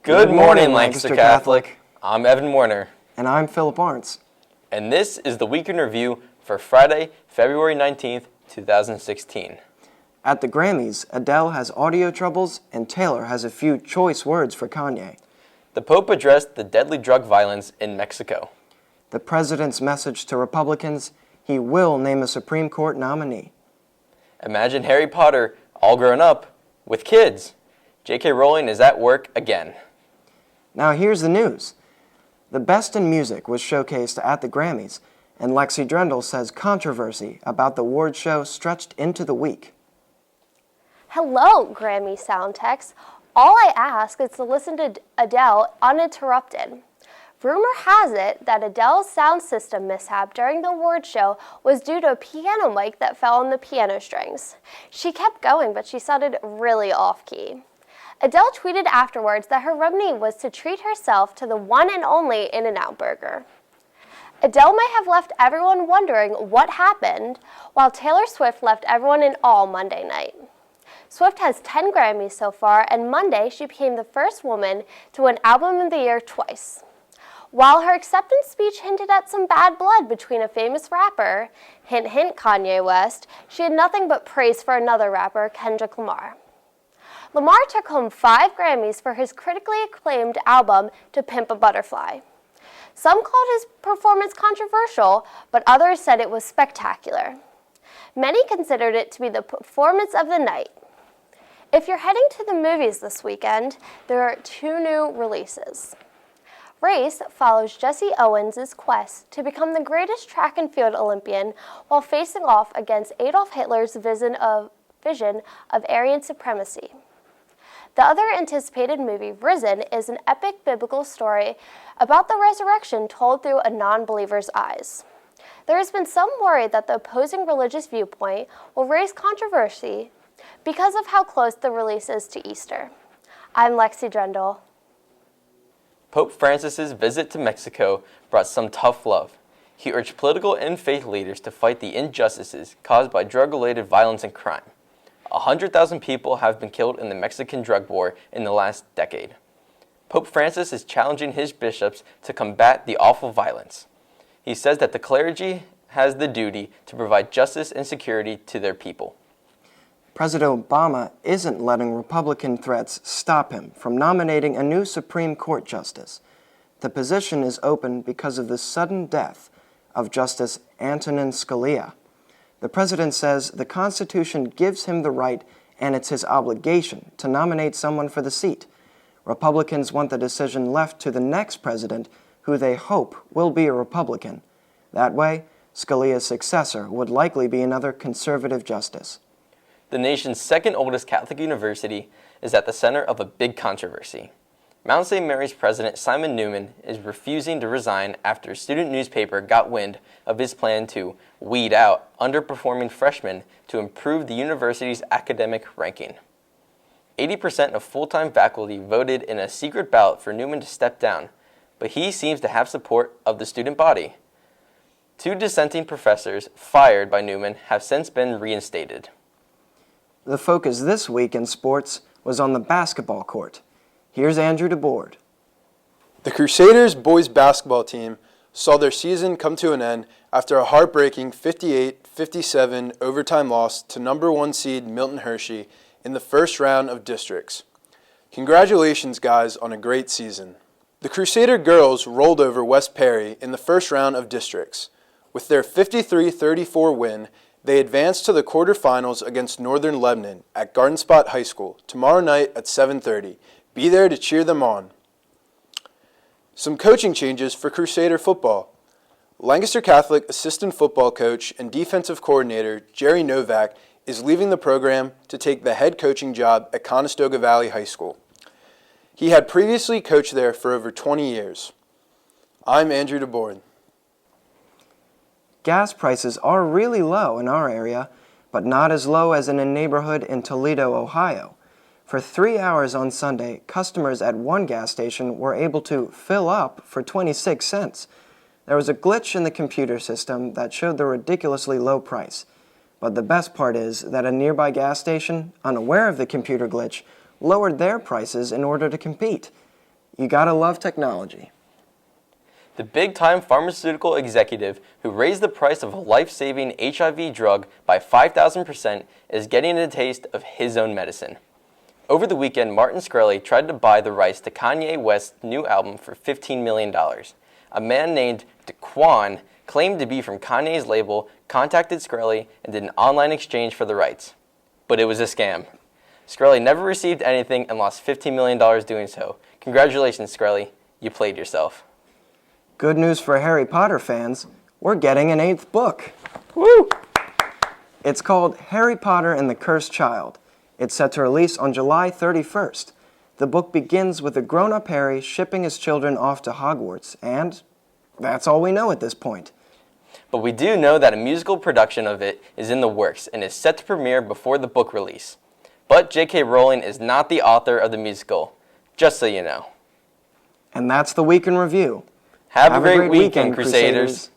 Good morning, Lancaster Catholic. I'm Evan Warner. And I'm Philip Arntz. And this is the Week in Review for Friday, February 19th, 2016. At the Grammys, Adele has audio troubles and Taylor has a few choice words for Kanye. The Pope addressed the deadly drug violence in Mexico. The president's message to Republicans, he will name a Supreme Court nominee. Imagine Harry Potter all grown up with kids. J.K. Rowling is at work again. Now here's the news. The Best in Music was showcased at the Grammys, and Lexi Drendel says controversy about the award show stretched into the week. Hello, Grammy sound techs. All I ask is to listen to Adele uninterrupted. Rumor has it that Adele's sound system mishap during the award show was due to a piano mic that fell on the piano strings. She kept going, but she sounded really off-key. Adele tweeted afterwards that her remedy was to treat herself to the one and only In-N-Out burger. Adele may have left everyone wondering what happened, while Taylor Swift left everyone in awe Monday night. Swift has 10 Grammys so far, and Monday she became the first woman to win Album of the Year twice. While her acceptance speech hinted at some bad blood between a famous rapper, hint hint Kanye West, she had nothing but praise for another rapper, Kendrick Lamar. Lamar took home 5 Grammys for his critically acclaimed album To Pimp a Butterfly. Some called his performance controversial, but others said it was spectacular. Many considered it to be the performance of the night. If you're heading to the movies this weekend, there are 2 new releases. Race follows Jesse Owens' quest to become the greatest track and field Olympian while facing off against Adolf Hitler's vision of Aryan supremacy. The other anticipated movie, Risen, is an epic biblical story about the resurrection told through a non-believer's eyes. There has been some worry that the opposing religious viewpoint will raise controversy because of how close the release is to Easter. I'm Lexi Drendel. Pope Francis's visit to Mexico brought some tough love. He urged political and faith leaders to fight the injustices caused by drug-related violence and crime. 100,000 people have been killed in the Mexican drug war in the last decade. Pope Francis is challenging his bishops to combat the awful violence. He says that the clergy has the duty to provide justice and security to their people. President Obama isn't letting Republican threats stop him from nominating a new Supreme Court justice. The position is open because of the sudden death of Justice Antonin Scalia. The president says the Constitution gives him the right and it's his obligation to nominate someone for the seat. Republicans want the decision left to the next president, who they hope will be a Republican. That way, Scalia's successor would likely be another conservative justice. The nation's second oldest Catholic university is at the center of a big controversy. Mount St. Mary's president Simon Newman is refusing to resign after a student newspaper got wind of his plan to weed out underperforming freshmen to improve the university's academic ranking. 80% of full-time faculty voted in a secret ballot for Newman to step down, but he seems to have support of the student body. 2 dissenting professors fired by Newman have since been reinstated. The focus this week in sports was on the basketball court. Here's Andrew DeBoard. The Crusaders boys basketball team saw their season come to an end after a heartbreaking 58-57 overtime loss to number 1 seed Milton Hershey in the first round of districts. Congratulations, guys, on a great season. The Crusader girls rolled over West Perry in the first round of districts. With their 53-34 win, they advanced to the quarterfinals against Northern Lebanon at Garden Spot High School tomorrow night at 7:30. Be there to cheer them on. Some coaching changes for Crusader football. Lancaster Catholic assistant football coach and defensive coordinator Jerry Novak is leaving the program to take the head coaching job at Conestoga Valley High School. He had previously coached there for over 20 years. I'm Andrew DeBoard. Gas prices are really low in our area, but not as low as in a neighborhood in Toledo, Ohio. For 3 hours on Sunday, customers at one gas station were able to fill up for 26 cents. There was a glitch in the computer system that showed the ridiculously low price. But the best part is that a nearby gas station, unaware of the computer glitch, lowered their prices in order to compete. You gotta love technology. The big-time pharmaceutical executive who raised the price of a life-saving HIV drug by 5,000% is getting a taste of his own medicine. Over the weekend, Martin Shkreli tried to buy the rights to Kanye West's new album for $15 million. A man named Daquan, claimed to be from Kanye's label, contacted Shkreli and did an online exchange for the rights. But it was a scam. Shkreli never received anything and lost $15 million doing so. Congratulations, Shkreli. You played yourself. Good news for Harry Potter fans, we're getting an 8th book. Woo! It's called Harry Potter and the Cursed Child. It's set to release on July 31st. The book begins with a grown-up Harry shipping his children off to Hogwarts, and that's all we know at this point. But we do know that a musical production of it is in the works and is set to premiere before the book release. But J.K. Rowling is not the author of the musical, just so you know. And that's the Week in Review. Have a great weekend, Crusaders.